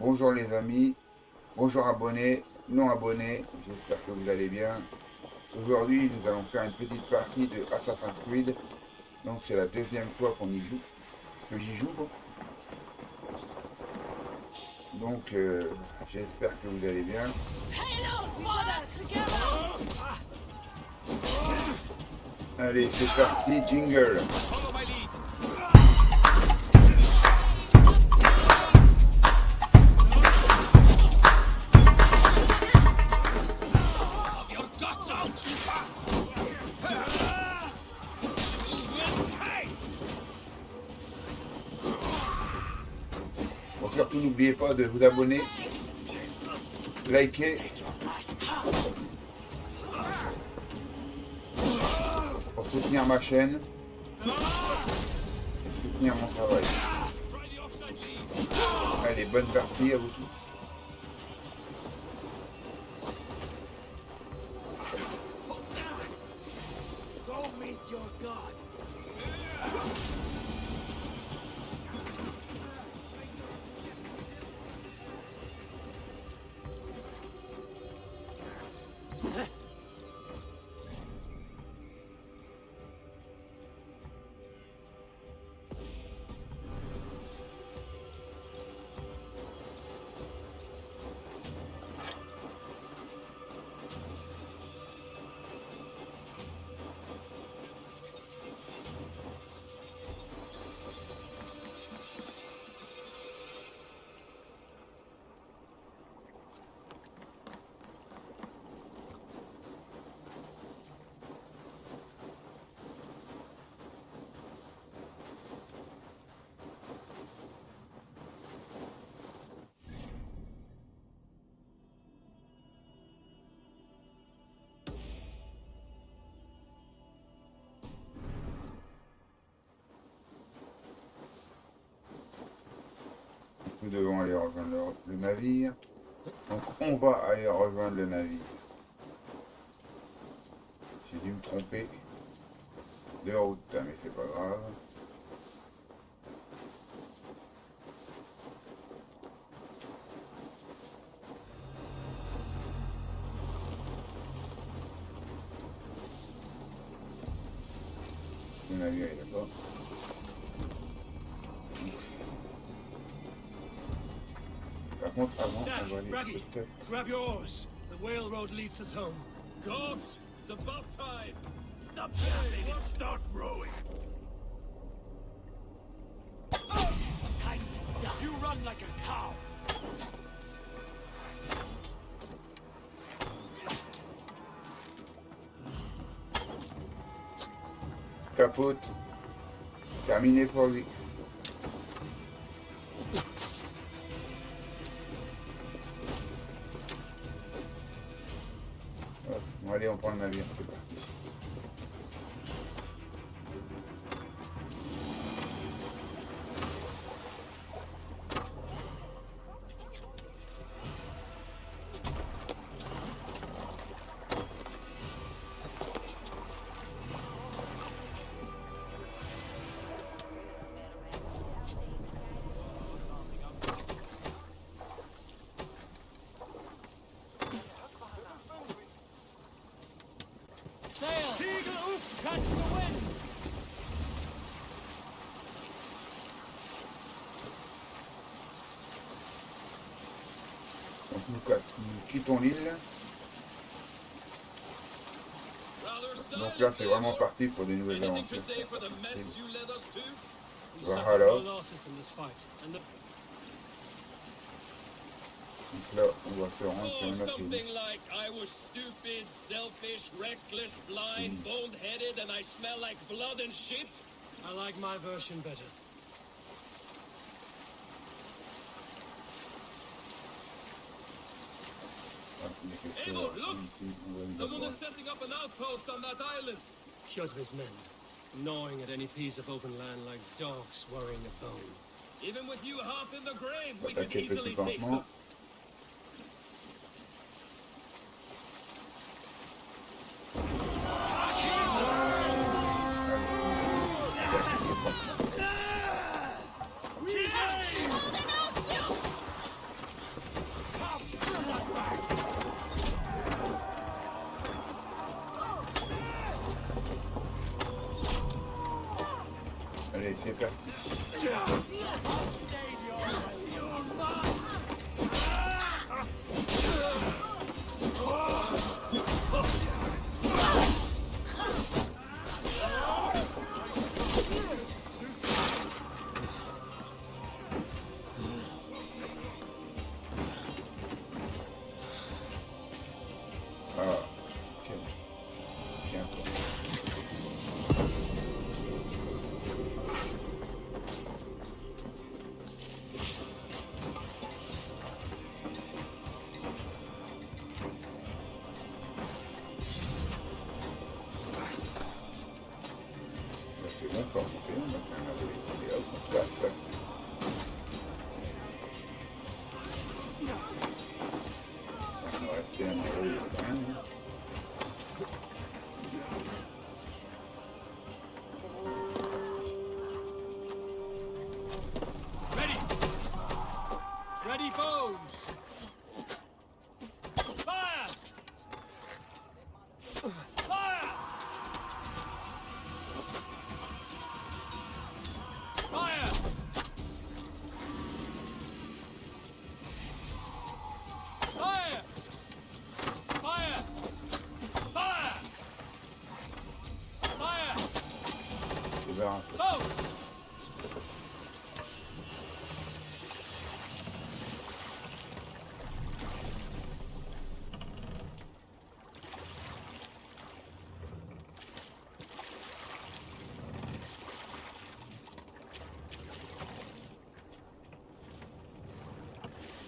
Bonjour les amis, bonjour abonnés, non abonnés, j'espère que vous allez bien. Aujourd'hui nous allons faire une petite partie de Assassin's Creed. Donc c'est la deuxième fois qu'on y joue, que j'y joue. Donc j'espère que vous allez bien. Allez c'est parti, jingle. Bon, surtout n'oubliez pas de vous abonner, liker pour soutenir ma chaîne et soutenir mon travail. Allez, bonne partie à vous tous. Nous devons aller rejoindre le navire. Donc on va aller rejoindre le navire. J'ai dû me tromper de route, mais c'est pas grave. Le navire est là-bas. Par contre, avant, on va aller peut-être... Grab your oars. The whale road leads us home. Gods, it's about time. Stop yapping and start rowing. You run like a cow. Capote. Terminé pour lui. Bon, allez, on prend le navire, c'est parti. Catch the wind! Donc nous quittons l'île. Donc là c'est vraiment parti pour des nouvelles aventures. Voilà. Donc là on va se rendre sur une autre île. I was stupid, selfish, reckless, blind, bone-headed, and I smell like blood and shit. I like my version better. Eivor, look! Someone is setting up an outpost on that island. Kjotve's men, gnawing at any piece of open land like dogs worrying a bone. Even with you half in the grave, we can easily take them. c'est parti. Ah, ok. Tiens, quoi. Là, c'est bon, pas monter, on a plein la volée. Et hop, on passe. On va rester un peu quand même. Ready! Ready, foes! Fire! Fire! Fire! Fire! Fire! Fire! Fire! C'est bien, ça. Foes!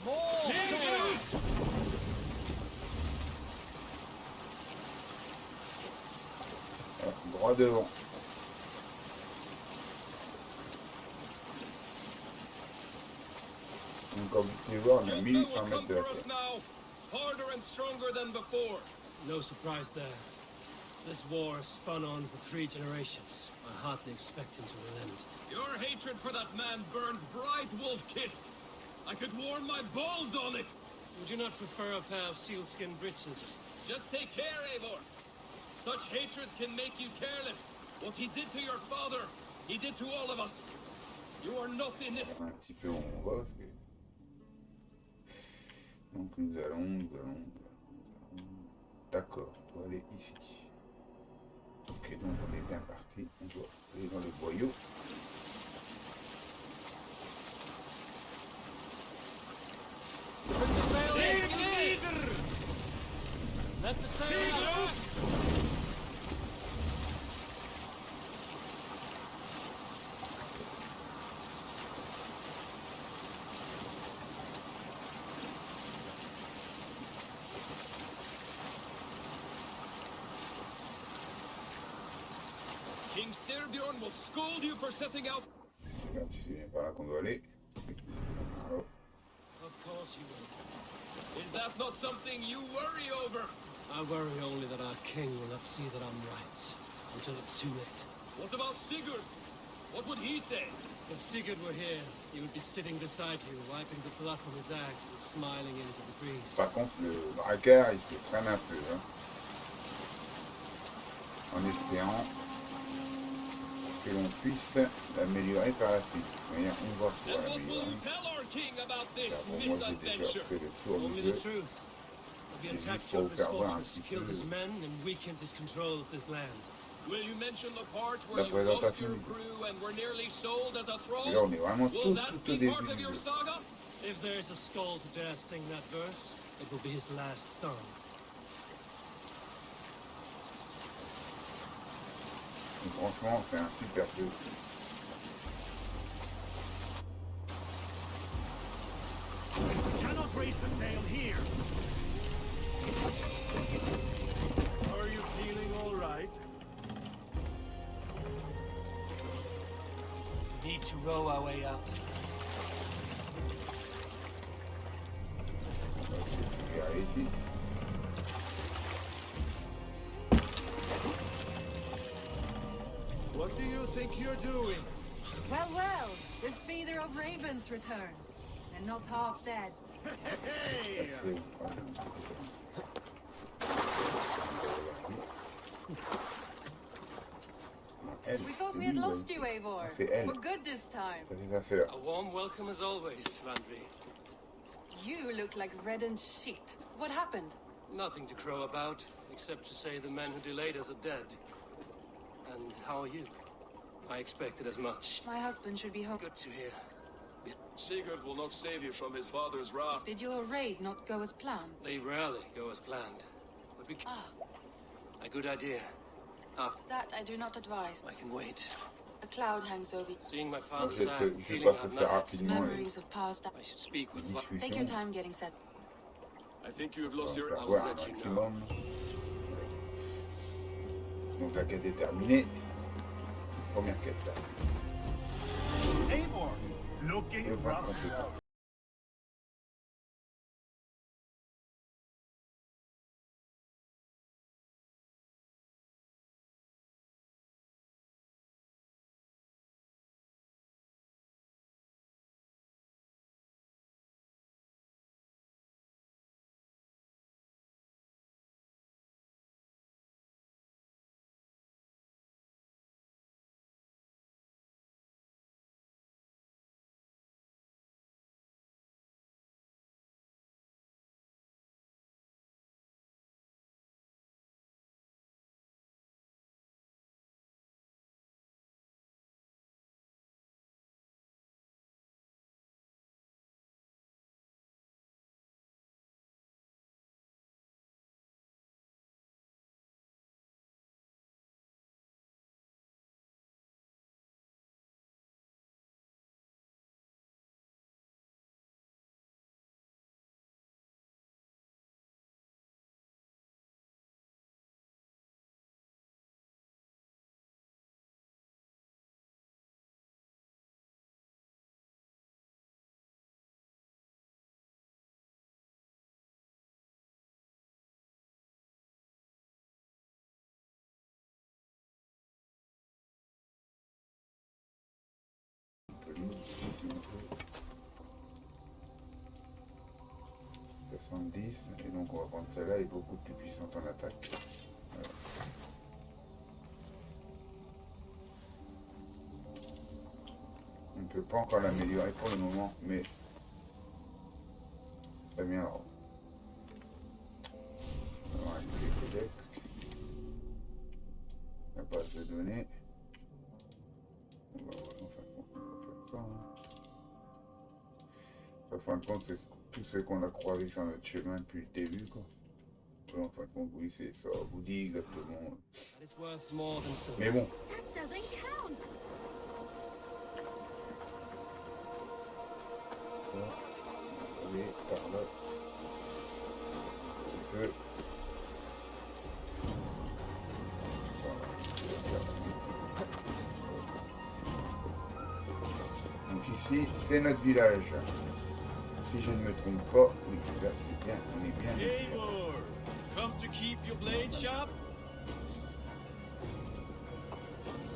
More sail! Voilà, droit devant. Donc, comme vous pouvez voir, on a Your 1800 will come mètres de for hauteur. us now, harder and stronger than before. No surprise there. This war has spun on for 3 generations. I hardly expect him to relent. Your hatred for that man burns bright, wolf-kissed. I could warm my balls on it. Would you not prefer a pair of sealskin breeches? Just take care, Eivor. Such hatred can make you careless. What he did to your father, he did to all of us. You are not in this. Un petit peu où on va. Parce que... Donc nous allons. D'accord, on doit aller ici. Ok, donc on est bien parti. On doit aller dans le boyau. Bring the sail in! Let the sail out! King Styrbjorn will scold you for setting out. Regarde si c'est bien par là qu'on doit aller. Oh. Of course you will. Is that not something you worry over? I worry only that our king will not see that I'm right until it's too late. What about Sigurd? What would he say? If Sigurd were here, he would be sitting beside you, wiping the blood from his axe and smiling into the breeze. Par contre, le braqueur, il se traîne un peu. Hein. En espérant que l'on puisse l'améliorer par la suite. Mais on va pouvoir And what will l'améliorer. you tell our king about this Car bon, moi, j'ai déjà misadventure? fait le tour Only du the jeu. truth. The J'ai attack juste pour took vous this faire voir un fortress, petit killed peu his men, and weakened his control of this land. Will you mention the part la where you lost présentation your du jeu. crew and were nearly sold as a Et là, thrall? on est vraiment Will tout that au be début part of du your jeu. saga? If there's a skull to dare sing that verse, it will be his last song. Donc, franchement, c'est un super jeu. Cannot raise the sail here. Are you feeling all right? Need to row our way out. On va essayer de se garer ici. What do you think you're doing? Well, well, the feeder of ravens returns, and not half dead. Hey! C'est Elle, We thought c'est we had lui, lost ouais. you, Eivor. Ah, c'est elle. For good this time. Ça, c'est sa sœur. A warm welcome as always, Landry. You look like reddened sheet. What happened? Nothing to crow about, except to say the men who delayed us are dead. And how are you? I expected as much. My husband should be home. Good to hear. Sigurd will not save you from his father's wrath. Did your raid not go as planned? They rarely go as planned. But we Ah, a good idea. After that I do not advise. I can wait. A cloud hangs over you. Seeing my Moi, father's je hand, fais feeling passer I've ça not had rapidement. Les Memories of past. I should speak with discussions. Take your time getting set. I think you have On va lost your... faire I'll voir un let you maximum. Donc la quête est terminée. Première quête là. Eivor, looking Le point de rough. compétence. « 70, et donc on va prendre celle-là, elle est beaucoup plus puissante en attaque. Voilà. On ne peut pas encore l'améliorer pour le moment, mais très bien. Alors, on va ajouter les codex, la base de données. On va faire ça. En fin de compte, c'est tout ce qu'on a croisé sur notre chemin depuis le début, quoi. En fin de compte, oui, c'est ça vous dit exactement. That is worth more than silver. Mais bon, That doesn't count. on va aller par là. C'est que. Donc ici, c'est notre village. Si je ne me trompe pas, oui, là c'est bien, on est bien. Eivor, come to keep your blade sharp?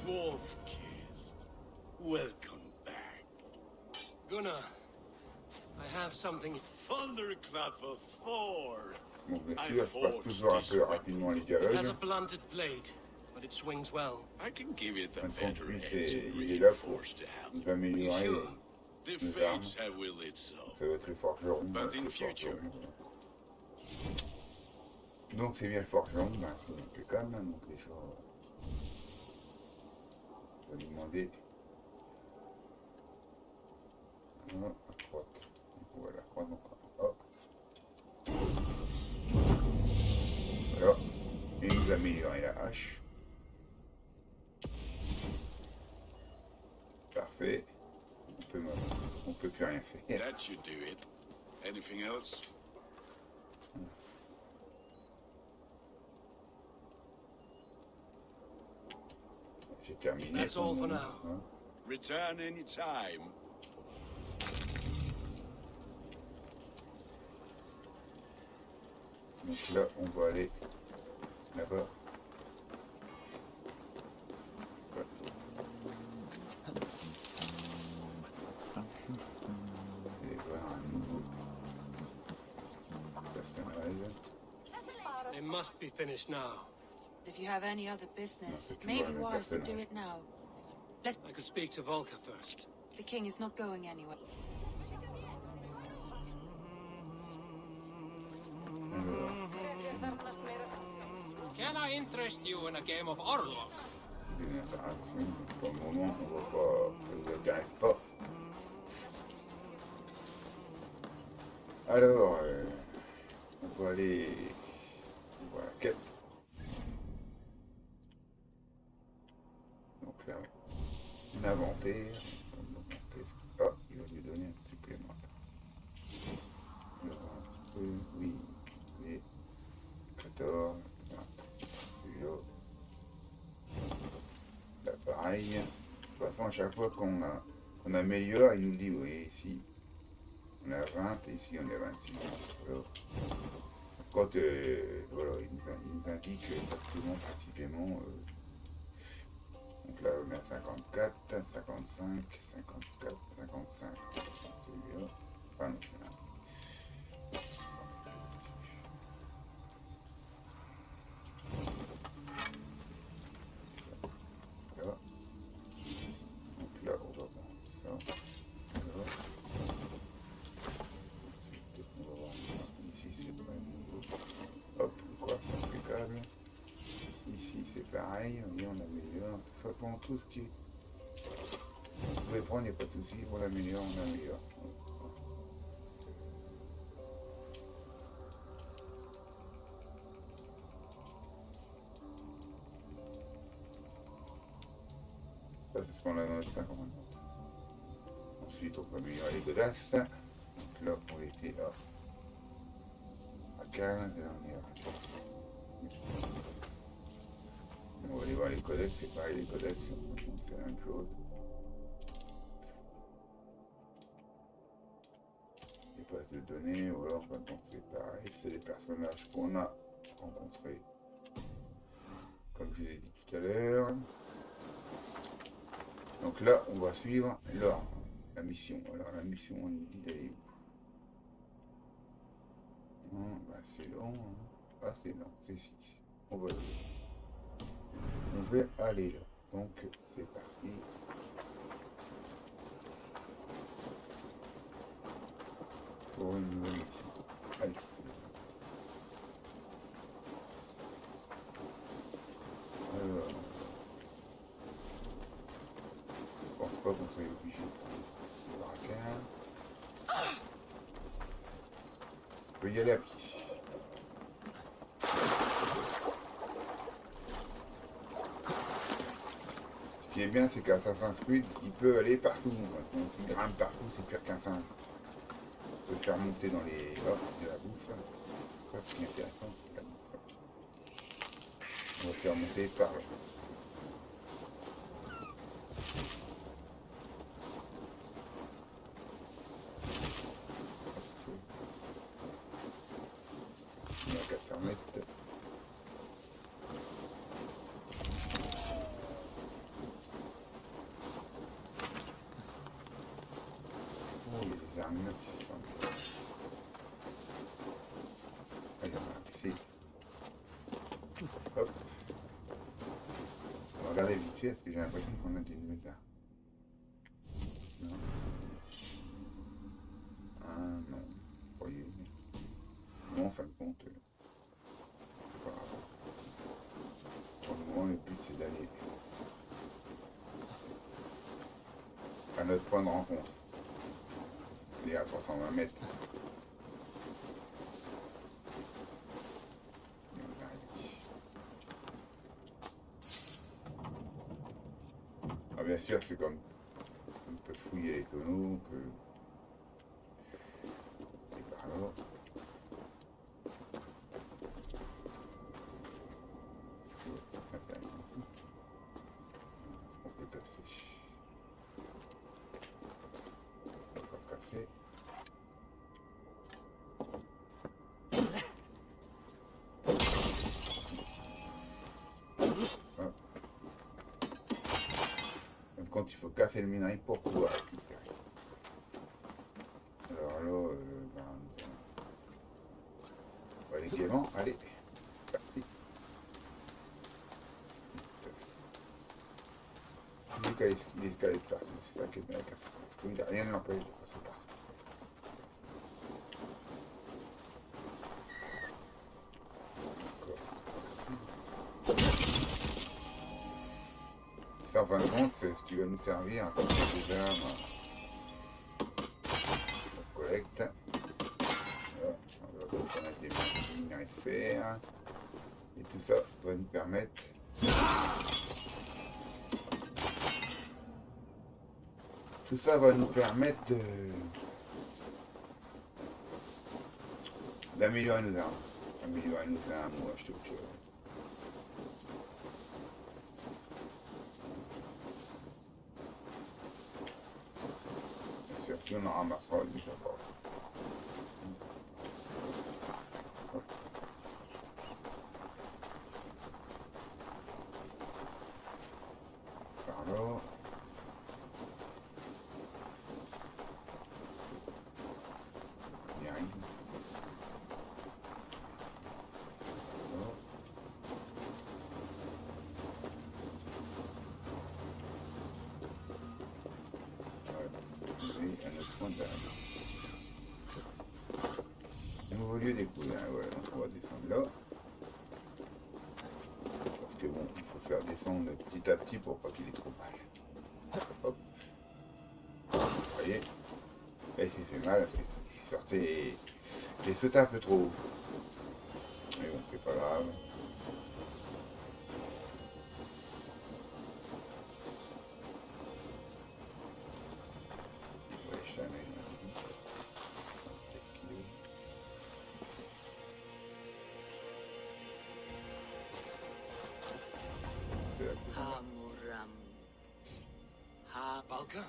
Wolf-kissed, welcome back. Gunnar, I have something. Thunderclap of Thor. Bon, bien sûr, je passe toujours un peu rapidement les It has dialogues. a blunted blade, but it swings well. I can give it a En fin de better compte, edge c'est- and il est là pour reinforced helm. nous améliorer. Sure. The les fates have willed it so. Ça va être le forgeron. But voilà, in c'est le future. forgeron. Donc c'est bien le forgeron, ben, c'est impeccable, hein, donc les choses. Je vais lui demander. Voilà, à droite. Donc, voilà, croix, donc, hop. Voilà. Et il nous a amélioré la hache. Parfait. On peut plus rien faire. That should do it. Anything else? J'ai terminé. That's all for now. Hein. Return anytime. Donc là, on va aller là-bas. Ouais. Et voir un nouveau personnage. They must be finished now. If you have any other business, c'est it may toujours be le même wise to do personnage. it now. I could speak to Volker first. The king is not going anywhere. Can I interest you in a game of Orlog? Une interaction, pour le moment, on va pas, ça vous intéresse pas. Alors, on va aller voir la quête. Donc là, un inventaire. Ah, il va lui donner un supplément. On va voir un petit peu, oui, oui, 14, 20, celui-là. Là, pareil. De toute façon, à chaque fois qu'on améliore, il nous dit, oui, ici, on est à 20 et ici, on est à 26. Voilà. Quand voilà, il nous indique exactement, précisément. Donc là, on est à 54, 55, 54, 55. Celui-là. Ah non, c'est là. Là. Donc là, on va voir ça. Là. Ensuite, on va voir ça. Ici, c'est pas nouveau. Hop, quoi, impeccable. Ici, c'est pareil. Oui, on améliore. De toute façon, tout ce qui est... Vous pouvez prendre, il n'y a pas de souci. On l'améliore, on améliore. Ça, c'est ce qu'on a dans notre sac en main. Ensuite, on peut améliorer les godasses. Donc là, on était à 15, et là, on est à... On va aller voir les codecs, c'est pareil, les codecs, c'est la même chose. Les bases de données, ou alors, maintenant, c'est pareil, c'est les personnages qu'on a rencontrés. Comme je l'ai dit tout à l'heure. Donc là, on va suivre la mission. Alors la mission, on nous dit d'aller où? Non, bah, c'est long. Hein. Ah, c'est long, c'est ici. On va aller là. Donc c'est parti. Pour une nouvelle mission. Allez. Alors. Je pense pas qu'on soit obligé de prendre le braquard. On peut y aller à pied. Ce qui est bien, c'est qu'Assassin's Creed, il peut aller partout. Donc il grimpe partout, c'est pire qu'un singe. On peut le faire monter dans les... Hop, de la bouffe. Ça, c'est intéressant. La bouffe. On va le faire monter par là. Il n'y a qu'à se remettre. Oh, il y a des armures qui sont... Allez, on va essayer. Hop. On va regarder vite fait, parce que j'ai l'impression qu'on a des nouvelles armes. Non. Ah non. Vous voyez. Non, en fin de compte, c'est pas grave. Pour le moment, le but c'est d'aller à notre point de rencontre. Il est à 320 mètres. Et on arrive. Ah, bien sûr, c'est comme on peut fouiller les tonneaux, on peut... Et par là. C'est intéressant aussi. Est-ce qu'on peut casser? On va casser. Ah. Même quand il faut casser le minerai pour pouvoir récupérer. Alors là, on va aller gaiement. Allez, c'est parti. l'escalier de partout. C'est ça qui est bien avec Assassin's Creed. Rien ne l'empêche de passer par. Ça, en fin de compte, c'est ce qui va nous servir comme des armes. On collecte. Voilà. On va mettre des minerais de fer. Et tout ça va nous permettre d'améliorer nos armes. Améliorer nos armes ou acheter autre chose. Bien sûr, puis on en ramassera une fois fort. Par là. Il y a rien. Un nouveau lieu découvert, ouais, donc on va descendre là. Parce que bon, il faut faire descendre petit à petit pour pas qu'il ait trop mal. Hop. Vous voyez, là il s'est fait mal parce qu'il sortait et sautait un peu trop haut. Mais bon, c'est pas grave. Hamuram. Balka?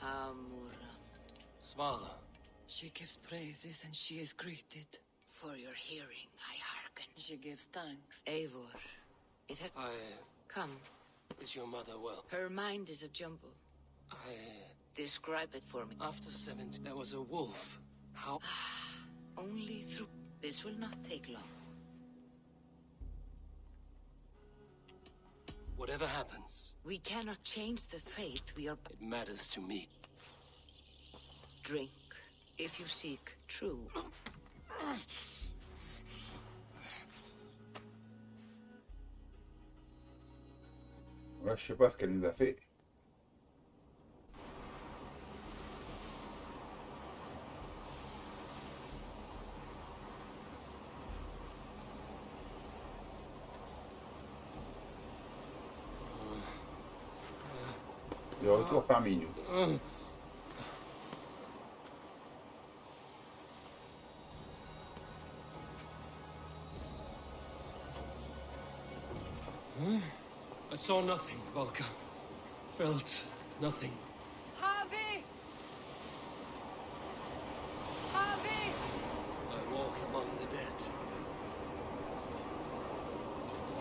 Hamuram. Svala. She gives praises and she is greeted. For your hearing, I hearken. She gives thanks. Eivor. It has come. Is your mother well? Her mind is a jumble. Describe it for me. After 70, there was a wolf. How? Only through. This will not take long. Whatever happens, We cannot change the fate we are. it matters to me. Drink, if you seek true. Là, je sais pas ce qu'elle nous a fait. De retour parmi nous. I saw nothing, Volka. Felt nothing. Harvey! Harvey! I walk among the dead.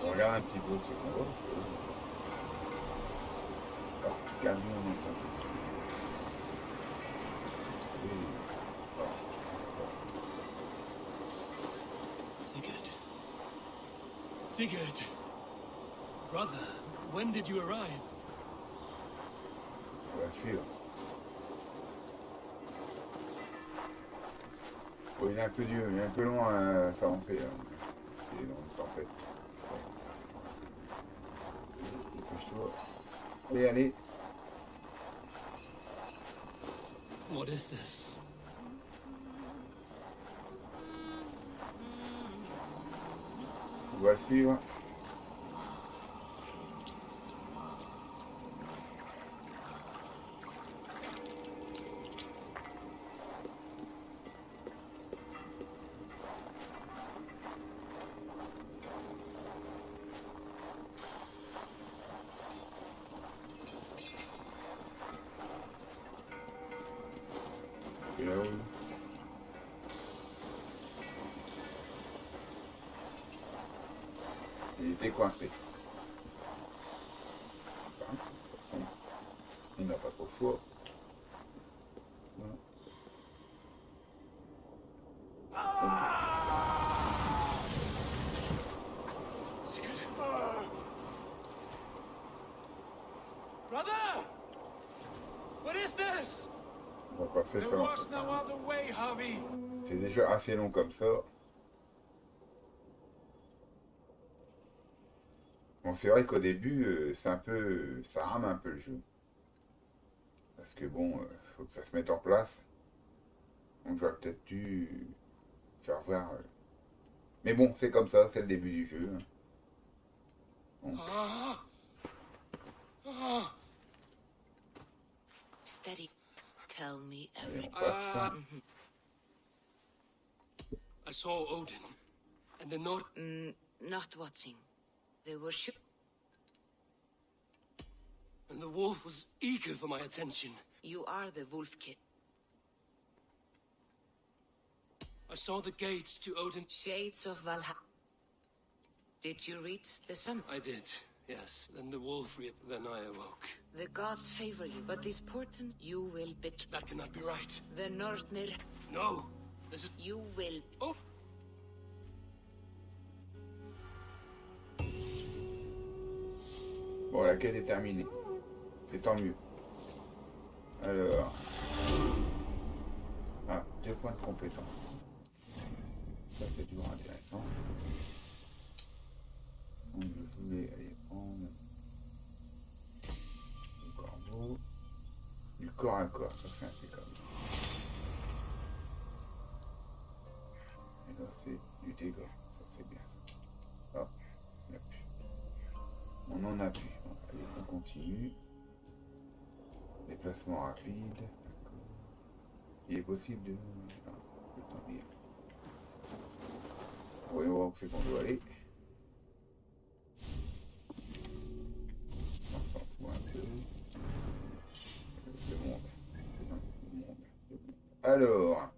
On regarde un petit peu ce qu'on voit. Alors, calmons un peu. Sigurd. Sigurd! Brother, when did you arrive? On va suivre. Bon, il est un peu dur, il est un peu long à s'avancer. Hein. Il est dans une tempête. Dépêche-toi. Allez, allez. What is this? On va le suivre. Et là-haut. Il était coincé. Enfin, de toute façon, il n'a pas trop le choix. Voilà. va passer There ça. was no other way, Javi. C'est déjà assez long comme ça. Bon, c'est vrai qu'au début, c'est un peu, ça rame un peu le jeu. Parce que bon, faut que ça se mette en place. Donc j'aurais peut-être dû faire voir. Mais bon, c'est comme ça, c'est le début du jeu. Hein. Bon. Steady. Tell me Allez, every. on passe. I saw Odin, and the Nord. Not watching. They were And the wolf was eager for my attention. You are the wolf kid. I saw the gates to Odin. Shades of Valhalla. Did you reach the sun? I did, yes. Then the wolf reaped, then I awoke. The gods favor you, but these portents you will betray. That cannot be right. The Northnir, No! This is... you will. Oh! Bon, la quête est terminée. C'est tant mieux. Alors. Ah, 2 points de compétence. Ça, c'est toujours intéressant. Donc, je voulais aller prendre du corbeau. Du corps à corps, ça c'est impeccable. Et là, c'est du dégât. Ça, c'est bien ça. Hop, on appuie. On en appuie. Bon, allez, on continue. Déplacement rapide. Il est possible de... Ah, le temps d'y aller. Voyons voir où c'est qu'on doit aller. On s'en fout un peu. Le monde. Non, le monde. Alors,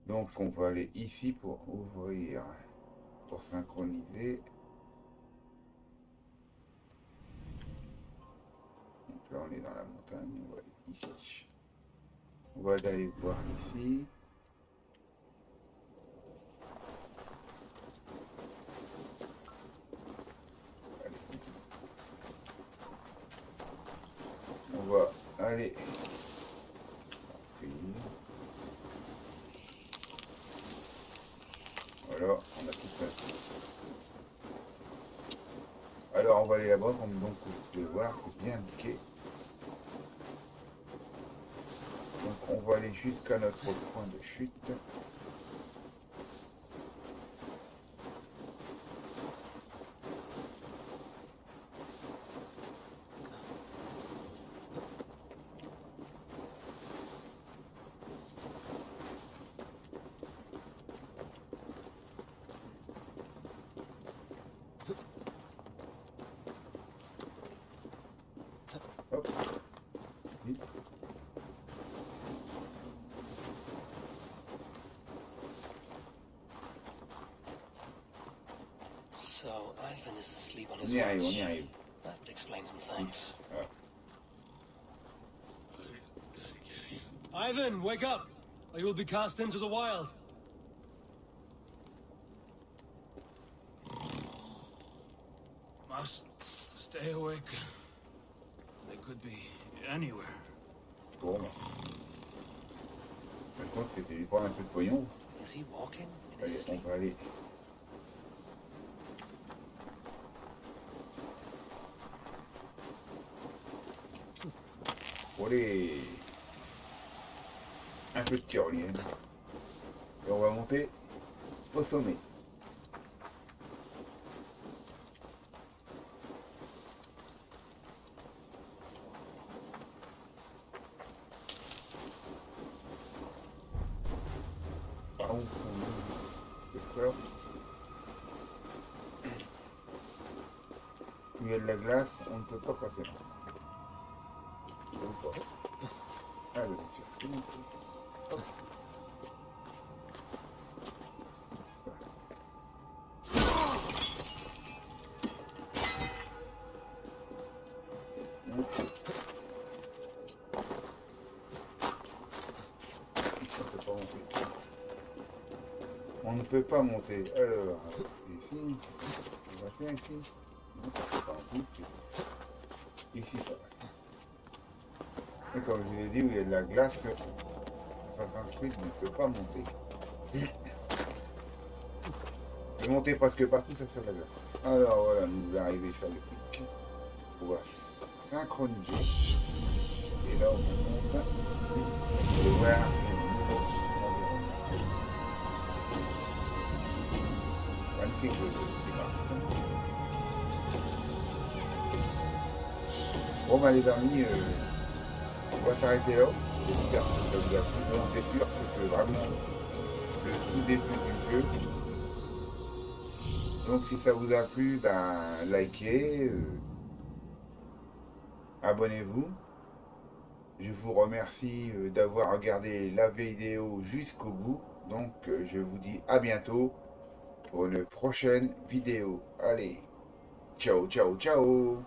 donc on va aller ici pour ouvrir, pour synchroniser. Donc là on est dans la montagne, on va aller ici. On va aller voir ici. Allez. On va aller. Voilà, on a tout fait. Alors on va aller là-bas, comme donc vous pouvez voir, c'est bien indiqué. Donc on va aller jusqu'à notre point de chute. Hop. Vite. So, Ivan is asleep on On his y arrive, on watch. y arrive. That explains some things. Ah. Ivan, wake up! Or you will be cast into the wild. Must stay awake. They could be anywhere. Bon. Par contre, c'était lui prendre un peu de pognon. Is he walking in his Allez, on sleep? va aller. Allez. Un peu de tyrolienne. Et on va monter au sommet. Par contre, le corps. Il y a de la glace, on ne peut pas passer là. Donc, ah, bien sûr. Hop. On ne peut pas monter. Alors, ici, on va faire ici. Non, ça ne pas en plus. Ici, ça va. Et comme je vous l'ai dit, où il y a de la glace, Assassin's Creed ne peut pas monter. Il peut monter presque partout, ça sur la glace. Alors voilà, nous allons arriver sur le pic. On va synchroniser. Et là, on monte. Vous allez voir le nouveau environnement. Magnifique le départ. Bon, bah les amis, on va s'arrêter là. J'espère que ça vous a plu. Donc c'est sûr, c'était vraiment le tout début du jeu. Donc si ça vous a plu, ben likez, abonnez-vous. Je vous remercie d'avoir regardé la vidéo jusqu'au bout. Donc je vous dis à bientôt pour une prochaine vidéo. Allez, ciao, ciao, ciao!